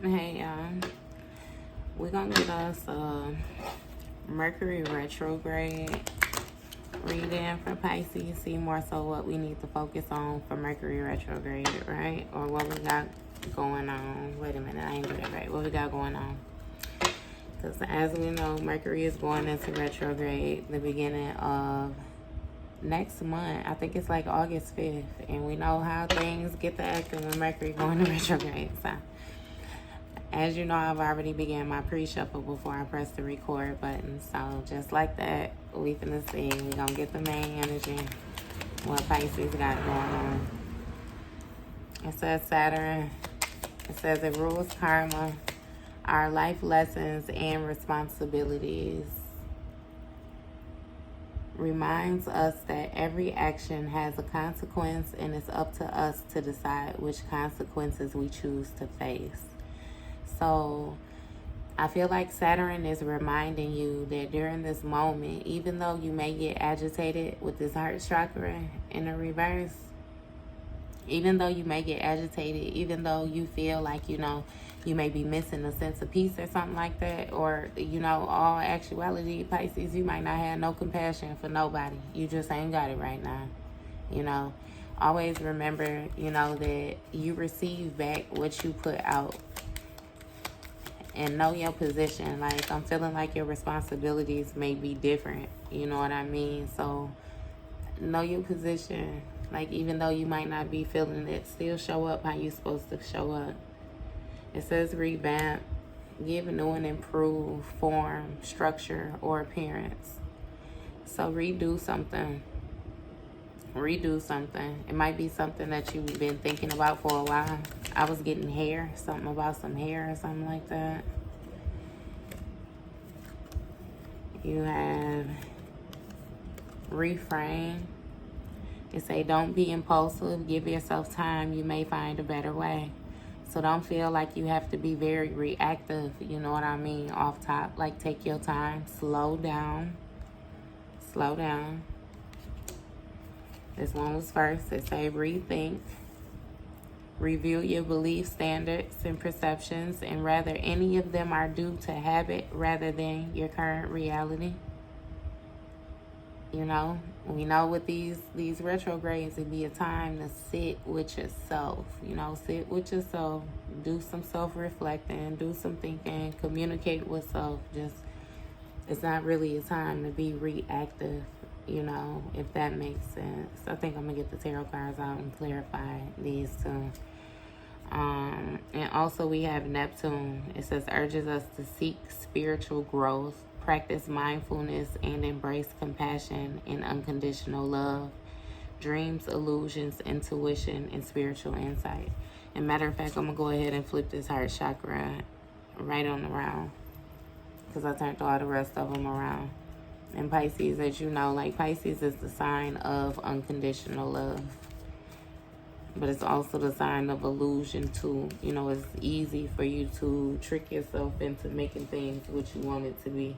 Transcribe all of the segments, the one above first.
Hey, we're gonna get us a Mercury retrograde reading for Pisces. See more so what we need to focus on for Mercury retrograde, right? Or what we got going on. Wait a minute, I ain't doing it right. What we got going on? Because as we know, Mercury is going into retrograde the beginning of next month. I think it's like August 5th. And we know how things get to acting when Mercury going to retrograde. So, as you know, I've already began my pre-shuffle before I press the record button. So, just like that, we finna see. We gonna get the main energy. What Pisces got going on. It says Saturn. It says it rules karma, our life lessons and responsibilities. Reminds us that every action has a consequence and it's up to us to decide which consequences we choose to face. So I feel like Saturn is reminding you that during this moment, even though you may get agitated with this heart chakra in the reverse, even though you may get agitated, even though you feel like, you may be missing a sense of peace or something like that, or, all actuality, Pisces, you might not have no compassion for nobody. You just ain't got it right now. Always remember, that you receive back what you put out. And know your position. Like, I'm feeling like your responsibilities may be different. You know what I mean? So, know your position. Like, even though you might not be feeling it, still show up how you're supposed to show up. It says revamp, give a new and improved form, structure, or appearance. So redo something. Redo something. It might be something that you've been thinking about for a while. I was getting hair, something about some hair or something like that. You have reframe. It say, don't be impulsive. Give yourself time. You may find a better way. So don't feel like you have to be very reactive. You know what I mean? Off top. Like, take your time. Slow down. Slow down. This one was first. It say, rethink. Review your belief standards and perceptions, and rather any of them are due to habit rather than your current reality. We know with these retrogrades, it'd be a time to sit with yourself. Sit with yourself, do some self-reflecting, do some thinking, communicate with self. It's not really a time to be reactive, if that makes sense. I think I'm gonna get the tarot cards out and clarify these two. And also we have Neptune. It says urges us to seek spiritual growth, practice mindfulness, and embrace compassion and unconditional love, dreams, illusions, intuition, and spiritual insight. And matter of fact, I'm going to go ahead and flip this heart chakra right on around, because I turned all the rest of them around. And Pisces, as you know, like, Pisces is the sign of unconditional love. But it's also the sign of illusion too. It's easy for you to trick yourself into making things what you want it to be.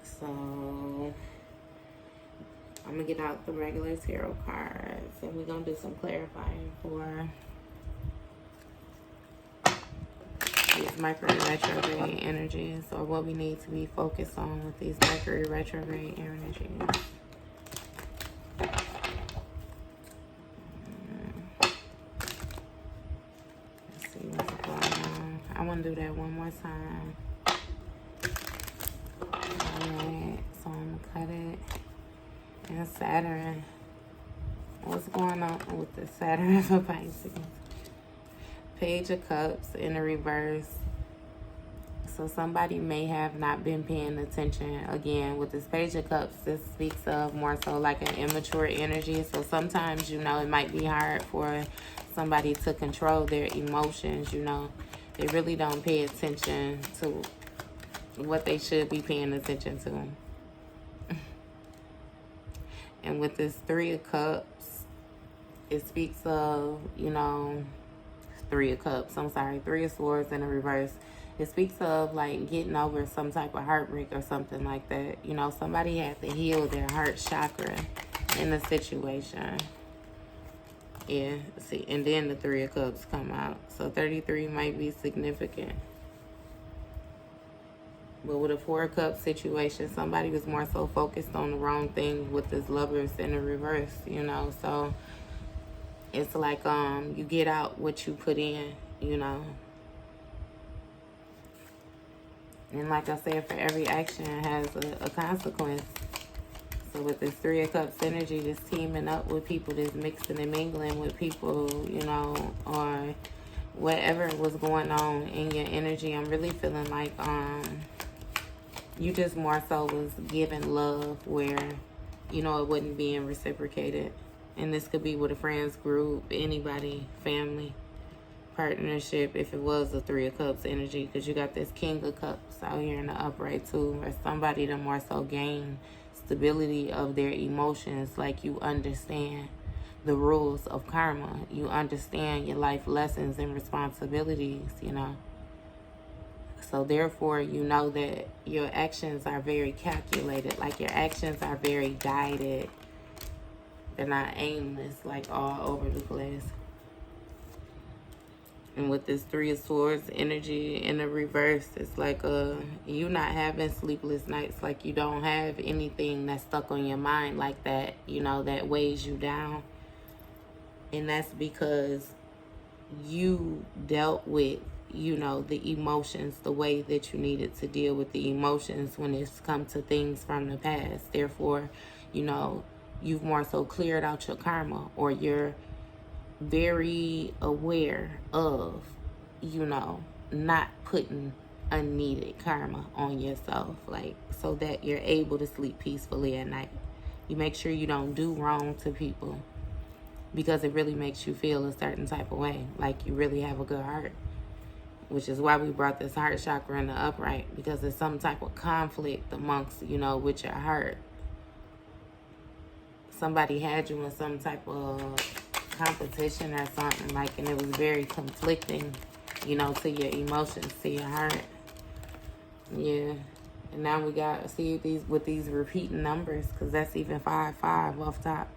So, I'm going to get out the regular tarot cards, and we're going to do some clarifying for these Mercury retrograde energies, or what we need to be focused on with these Mercury retrograde energies. Let's see what's going on. I want to do that one more time. Alright, so I'm going to cut it. And Saturn. What's going on with the Saturn for Pisces? Page of Cups in the reverse. So somebody may have not been paying attention. Again, with this Page of Cups, this speaks of more so like an immature energy. So sometimes, it might be hard for somebody to control their emotions. They really don't pay attention to what they should be paying attention to. And with this Three of Cups, it speaks of, Three of Swords in the reverse. It speaks of, like, getting over some type of heartbreak or something like that. Somebody had to heal their heart chakra in the situation. Yeah, see, and then the Three of Cups come out. So 33 might be significant. But with a Four of Cups situation, somebody was more so focused on the wrong thing with this Lovers in the reverse, you know. So it's like you get out what you put in, you know. And like I said, for every action has a consequence. So with this Three of Cups energy, just teaming up with people, just mixing and mingling with people, you know, or whatever was going on in your energy, I'm really feeling like you just more so was giving love where, you know, it wasn't being reciprocated. And this could be with a friends group, anybody, family, partnership, if it was a Three of Cups energy, because you got this King of Cups out here in the upright too, or somebody to more so gain stability of their emotions. Like, you understand the rules of karma, you understand your life lessons and responsibilities, you know. So therefore, you know that your actions are very calculated, like your actions are very guided. They're not aimless, like all over the place. And with this Three of Swords energy in the reverse, it's like you not having sleepless nights. Like, you don't have anything that's stuck on your mind like that, you know, that weighs you down. And that's because you dealt with, you know, the emotions the way that you needed to deal with the emotions when it's come to things from the past. Therefore, you know, you've more so cleared out your karma, or you're very aware of, you know, not putting unneeded karma on yourself, like, so that you're able to sleep peacefully at night. You make sure you don't do wrong to people, because it really makes you feel a certain type of way, like you really have a good heart. Which is why we brought this heart chakra in the upright, because there's some type of conflict amongst, you know, with your heart. Somebody had you in some type of competition or something, like, and it was very conflicting, you know, to your emotions, to your heart. Yeah. And now we got, see, these with these repeating numbers, because that's even 5-5 off top.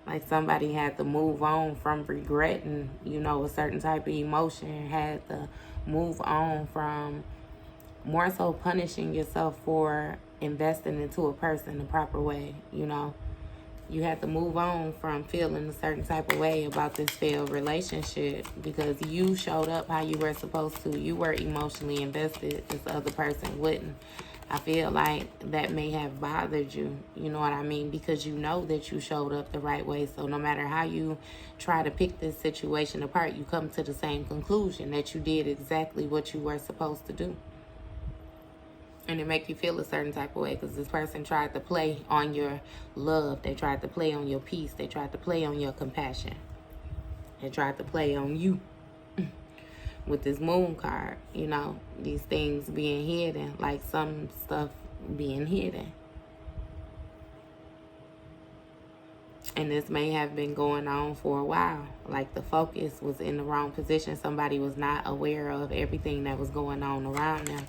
Like, somebody had to move on from regretting, you know, a certain type of emotion. Had to move on from more so punishing yourself for investing into a person the proper way, you know. You had to move on from feeling a certain type of way about this failed relationship, because you showed up how you were supposed to. You were emotionally invested. This other person wouldn't. I feel like that may have bothered you, you know what I mean? Because you know that you showed up the right way. So no matter how you try to pick this situation apart, you come to the same conclusion, that you did exactly what you were supposed to do. And it make you feel a certain type of way, because this person tried to play on your love. They tried to play on your peace. They tried to play on your compassion. They tried to play on you. With this moon card, you know, these things being hidden, like some stuff being hidden. And this may have been going on for a while. Like, the focus was in the wrong position. Somebody was not aware of everything that was going on around them.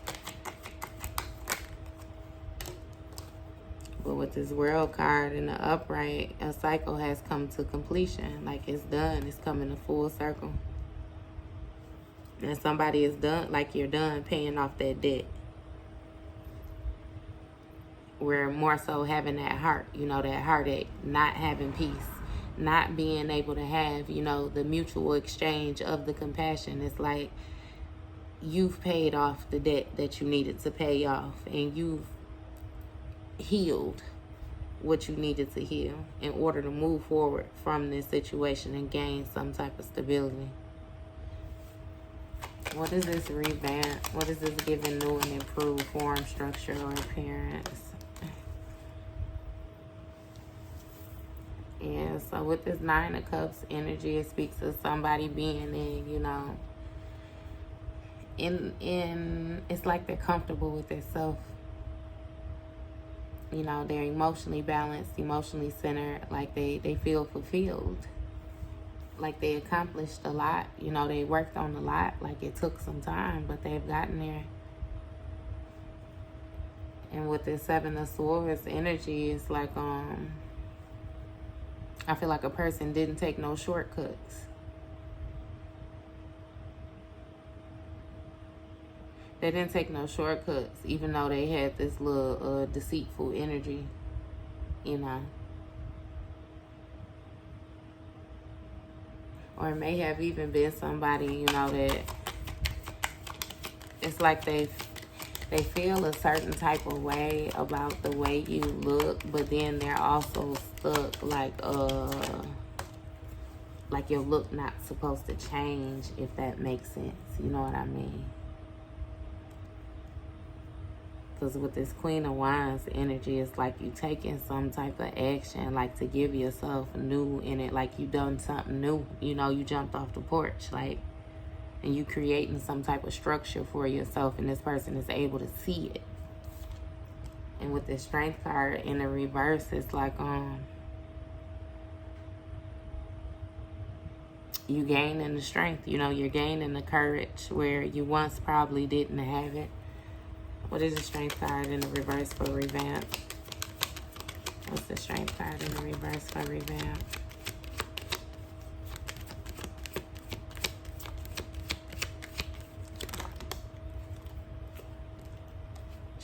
But with this World card in the upright, a cycle has come to completion. Like, it's done. It's coming to full circle. And somebody is done, like, you're done paying off that debt. We're more so having that heart, you know, that heartache, not having peace, not being able to have, you know, the mutual exchange of the compassion. It's like you've paid off the debt that you needed to pay off, and you've healed what you needed to heal in order to move forward from this situation and gain some type of stability. What is this revamp? What is this giving new and improved form, structure, or appearance? Yeah, so with this Nine of Cups energy, it speaks of somebody being in, you know, it's like they're comfortable with themselves. You know, they're emotionally balanced, emotionally centered, like they feel fulfilled. Like, they accomplished a lot, you know, they worked on a lot, like it took some time, but they've gotten there. And with this Seven of Swords energy, it's like I feel like a person didn't take no shortcuts. They didn't take no shortcuts, even though they had this little deceitful energy, you know. Or it may have even been somebody, you know, that it's like they feel a certain type of way about the way you look, but then they're also stuck like your look not supposed to change, if that makes sense. You know what I mean? Because with this Queen of Wands energy, it's like you taking some type of action, like to give yourself new in it, like you done something new. You know, you jumped off the porch, like, and you creating some type of structure for yourself, and this person is able to see it. And with this Strength card in the reverse, it's like you gaining the strength. You know, you're gaining the courage where you once probably didn't have it. What is the Strength card in the reverse for revamp? What's the Strength card in the reverse for revamp?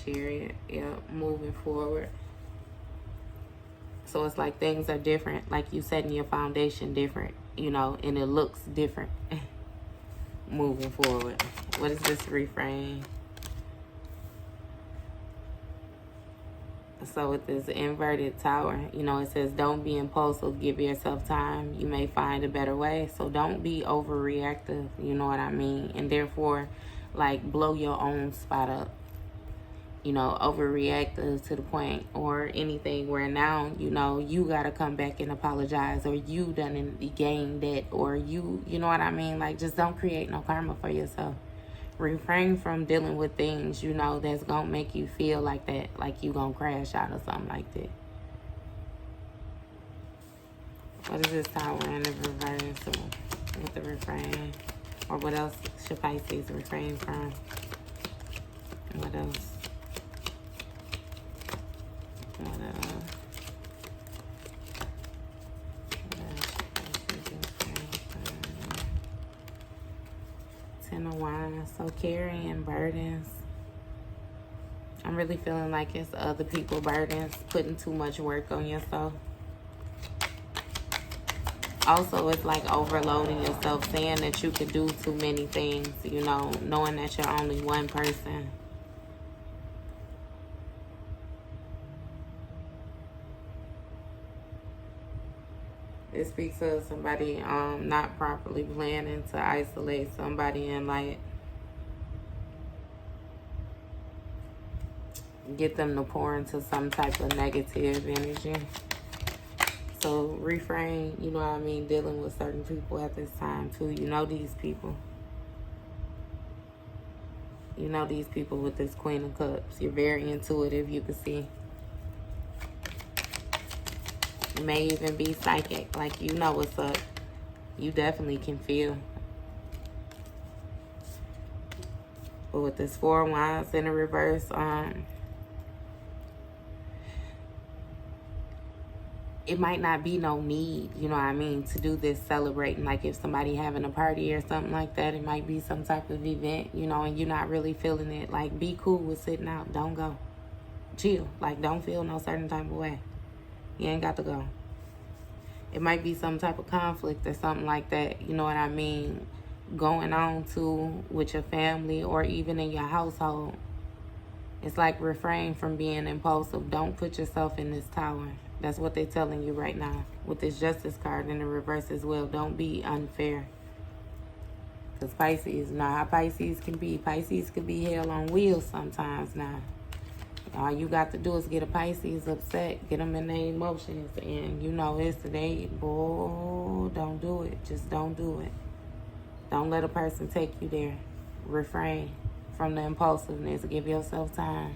Chariot, yep, moving forward. So it's like things are different, like you setting your foundation different, you know, and it looks different moving forward. What is this refrain? So with this inverted tower, you know, it says don't be impulsive, give yourself time, you may find a better way. So don't be overreactive, you know what I mean? And therefore, like, blow your own spot up. You know, overreactive to the point or anything where now, you know, you got to come back and apologize, or you done gained that, or you know what I mean? Like, just don't create no karma for yourself. Refrain from dealing with things, you know, that's going to make you feel like that, like you going to crash out or something like that. What is this Tower in the reverse with the refrain? Or what else should Pisces refrain from? What else? What else? Ten of Wands. So carrying burdens. I'm really feeling like it's other people's burdens, putting too much work on yourself. Also, it's like overloading yourself, saying that you can do too many things, you know, knowing that you're only one person. It speaks of somebody not properly planning to isolate somebody and like get them to pour into some type of negative energy. So refrain, you know what I mean, dealing with certain people at this time too. You know these people. You know these people with this Queen of Cups. You're very intuitive, you can see. You may even be psychic, like you know what's up. You definitely can feel. But with this Four of Wands in the reverse, it might not be no need, you know what I mean, to do this celebrating. Like if somebody having a party or something like that, it might be some type of event, you know, and you're not really feeling it. Like, be cool with sitting out. Don't go. Chill. Like, don't feel no certain type of way. You ain't got to go. It might be some type of conflict or something like that, you know what I mean, going on too with your family or even in your household. It's like refrain from being impulsive. Don't put yourself in this tower. That's what they're telling you right now. With this Justice card in the reverse as well. Don't be unfair. Because Pisces, now how Pisces can be. Pisces can be hell on wheels sometimes now. All you got to do is get a Pisces upset. Get them in their emotions. And you know it's today. Boy, don't do it. Just don't do it. Don't let a person take you there. Refrain from the impulsiveness. Give yourself time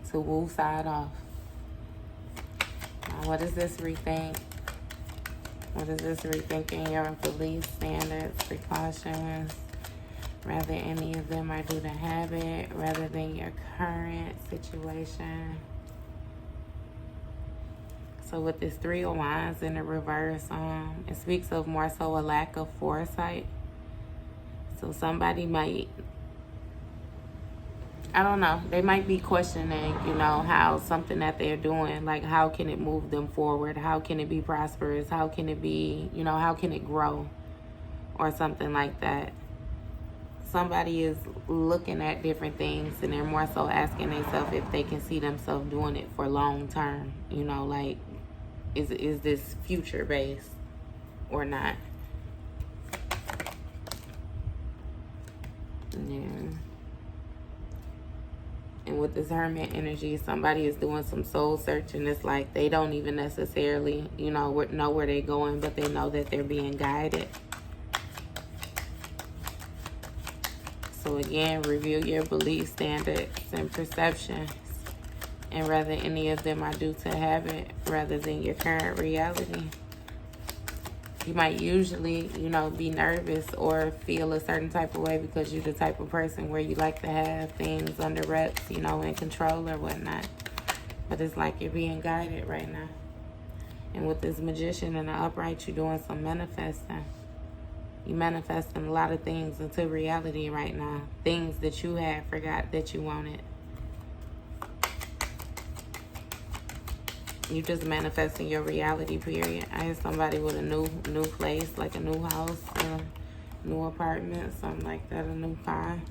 to woo side off. Now, what does this rethink? What is this rethinking your beliefs, standards, precautions? Rather any of them are due to habit rather than your current situation. So with this Three of Wands in the reverse, it speaks of more so a lack of foresight. So somebody might, I don't know, they might be questioning, you know, how something that they're doing, like how can it move them forward? How can it be prosperous? How can it be, you know, how can it grow? Or something like that. Somebody is looking at different things and they're more so asking themselves if they can see themselves doing it for long term. You know, like, is this future based or not? Yeah. And with this Hermit energy, somebody is doing some soul searching. It's like they don't even necessarily, you know where they're going, but they know that they're being guided. So again, review your belief standards and perceptions, and whether any of them are due to habit rather than your current reality. You might usually, you know, be nervous or feel a certain type of way because you're the type of person where you like to have things under wraps, you know, in control or whatnot. But it's like you're being guided right now. And with this Magician in the upright, you're doing some manifesting. You're manifesting a lot of things into reality right now. Things that you had forgot that you wanted. You just manifesting your reality, period. I hear somebody with a new place, like a new house, a new apartment, something like that, a new car.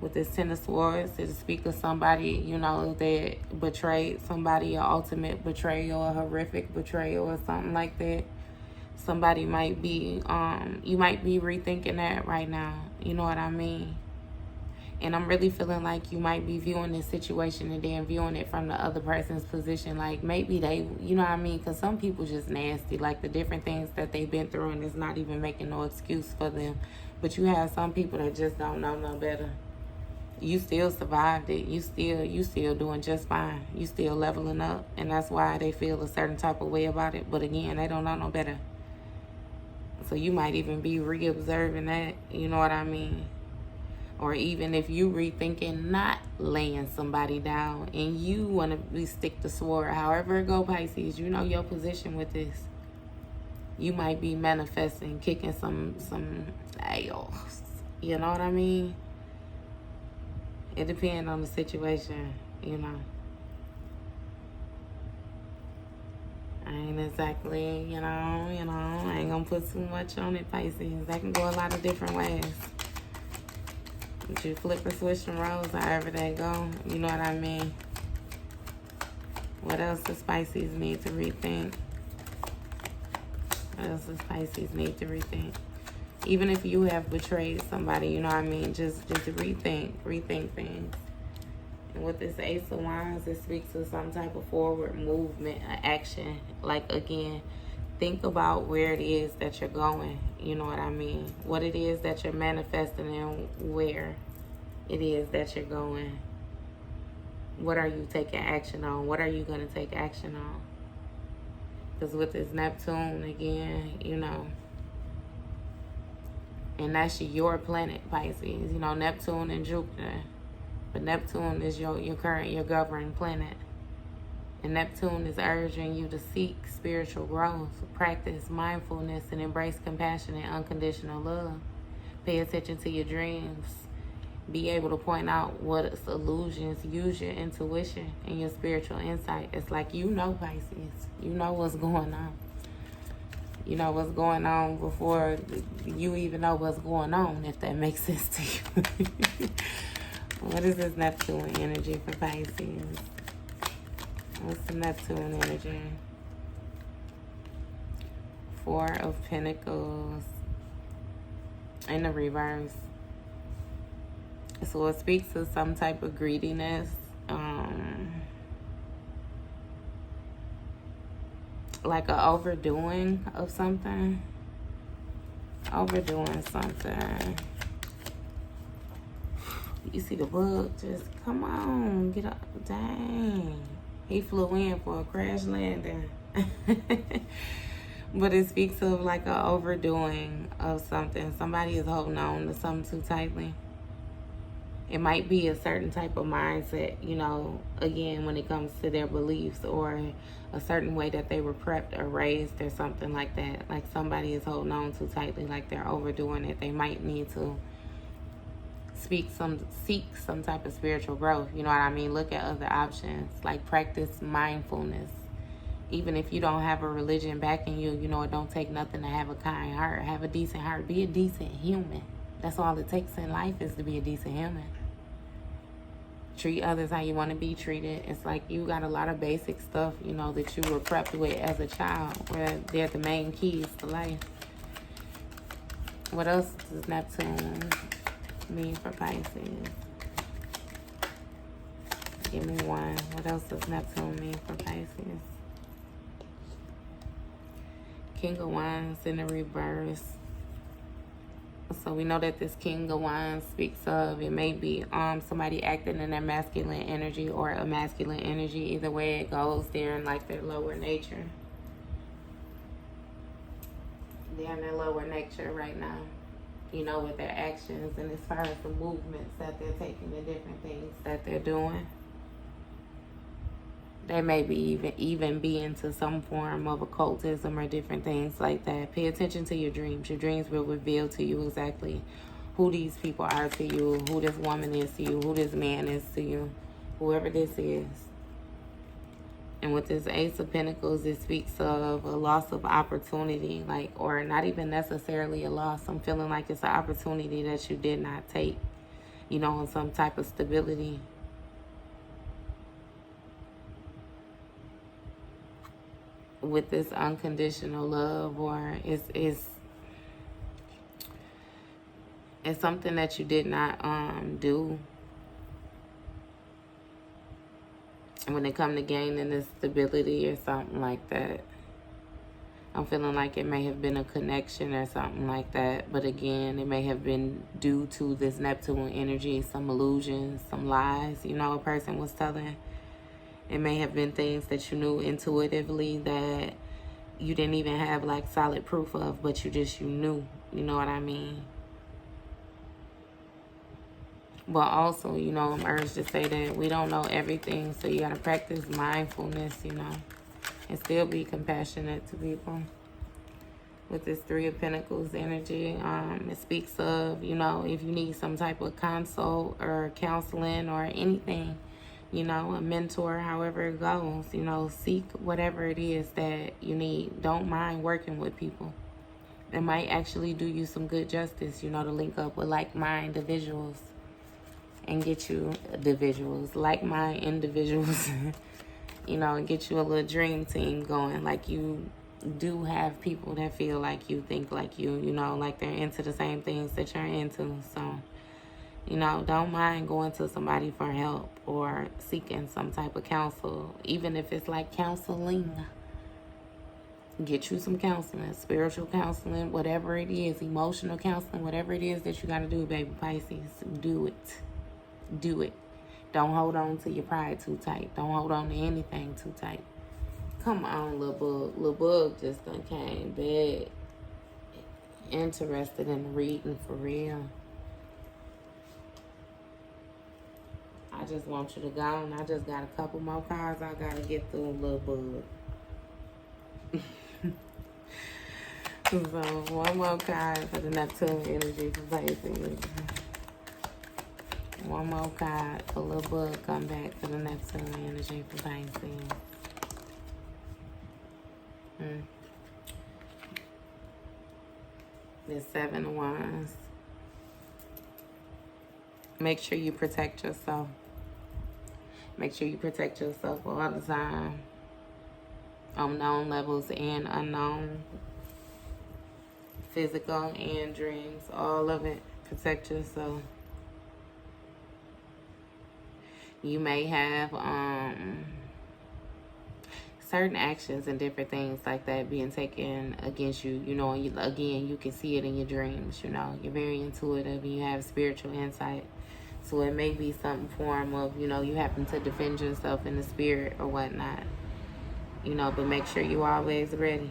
With this Ten of Swords, it speaks of somebody, you know, that betrayed somebody, an ultimate betrayal, a horrific betrayal or something like that. Somebody might be, you might be rethinking that right now. You know what I mean? And I'm really feeling like you might be viewing this situation and then viewing it from the other person's position. Like maybe they, you know what I mean? Because some people just nasty. Like the different things that they've been through and it's not even making no excuse for them. But you have some people that just don't know no better. You still survived it. You still doing just fine. You still leveling up. And that's why they feel a certain type of way about it. But again, they don't know no better. So you might even be re-observing that. You know what I mean? Or even if you rethinking not laying somebody down and you want to be stick to sword, however it go, Pisces, you know your position with this. You might be manifesting, kicking some nails. You know what I mean? It depends on the situation, you know. I ain't exactly, you know, I ain't gonna put too much on it, Pisces. That can go a lot of different ways. But you flip or switch and rolls, however they go. You know what I mean? What else does Pisces need to rethink? What else does Pisces need to rethink? Even if you have betrayed somebody, you know what I mean? Just rethink things. And with this Ace of Wands, it speaks to some type of forward movement, action. Like, again, think about where it is that you're going. You know what I mean? What it is that you're manifesting and where it is that you're going. What are you taking action on? What are you going to take action on? Because with this Neptune, again, you know, and that's your planet, Pisces. You know, Neptune and Jupiter. But Neptune is your governing planet. And Neptune is urging you to seek spiritual growth, practice mindfulness, and embrace compassion and unconditional love. Pay attention to your dreams. Be able to point out what's illusions. Use your intuition and your spiritual insight. It's like you know, Pisces. You know what's going on. You know what's going on before you even know what's going on, if that makes sense to you. What is this Neptune energy for Pisces? What's the Neptune energy? Four of Pentacles in the reverse. So it speaks to some type of greediness. Like an overdoing of something. Overdoing something. You see the bug? Just come on, get up. Dang. He flew in for a crash landing. But it speaks of like an overdoing of something. Somebody is holding on to something too tightly. It might be a certain type of mindset, you know, again, when it comes to their beliefs, or a certain way that they were prepped or raised or something like that. Like somebody is holding on too tightly, like they're overdoing it. They might need to seek some type of spiritual growth. You know what I mean? Look at other options, like practice mindfulness. Even if you don't have a religion backing you, you know, it don't take nothing to have a kind heart, have a decent heart, be a decent human. That's all it takes in life, is to be a decent human. Treat others how you want to be treated. It's like you got a lot of basic stuff, you know, that you were prepped with as a child, where they're the main keys to life. What else does Neptune mean for Pisces? Give me one. What else does Neptune mean for Pisces? King of Wands in the reverse. So we know that this King of Wands speaks of, it may be somebody acting in their masculine energy or a masculine energy. Either way it goes, they're in like their lower nature. They're in their lower nature right now, you know, with their actions and as far as the movements that they're taking, the different things that they're doing. They may be even be into some form of occultism or different things like that. Pay attention to your dreams. Your dreams will reveal to you exactly who these people are to you, who this woman is to you, who this man is to you, whoever this is. And with this Ace of Pentacles, it speaks of a loss of opportunity, like, or not even necessarily a loss. I'm feeling like it's an opportunity that you did not take, you know, on some type of stability. With this unconditional love, or it's something that you did not do when it come to gaining this stability or something like that. I'm feeling like it may have been a connection or something like that, but again, it may have been due to this Neptune energy, some illusions, some lies, you know, a person was telling. It may have been things that you knew intuitively that you didn't even have like solid proof of, but you knew, you know what I mean? But also, you know, I'm urged to say that we don't know everything, so you got to practice mindfulness, you know, and still be compassionate to people. With this Three of Pentacles energy, it speaks of, you know, if you need some type of consult or counseling or anything, you know, a mentor, however it goes, you know, seek whatever it is that you need. Don't mind working with people. It might actually do you some good justice, you know, to link up with like-minded individuals and get you like-minded individuals, you know, and get you a little dream team going. Like you do have people that feel like you, think like you know, like they're into the same things that you're into. So, you know, don't mind going to somebody for help or seeking some type of counsel, even if it's like counseling. Get you some counseling, spiritual counseling, whatever it is, emotional counseling, whatever it is that you got to do, baby Pisces, do it. Do it. Don't hold on to your pride too tight. Don't hold on to anything too tight. Come on, little bug. Little bug just done came back. Interested in reading for real. I just want you to go, and I just got a couple more cards I gotta get through, little bug. So, one more card for the Neptune energy for Pisces. One more card for little bug, come back for the Neptune energy for Pisces. The Seven of Wands. Make sure you protect yourself. Make sure you protect yourself all the time. On known levels and unknown. Physical and dreams. All of it. Protect yourself. You may have certain actions and different things like that being taken against you. You know, again, you can see it in your dreams. You know, you're very intuitive and you have spiritual insight. So it may be some form of, you know, you happen to defend yourself in the spirit or whatnot. You know, but make sure you're always ready.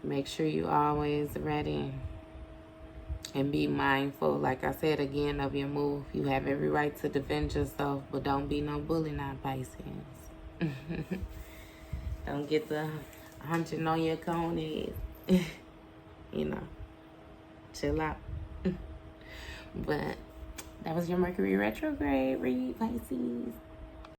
Make sure you're always ready. And be mindful, like I said again, of your move. You have every right to defend yourself, but don't be no bully now, Pisces. Don't get the hunching on your cone head. You know, chill out. But that was your Mercury retrograde read, Pisces.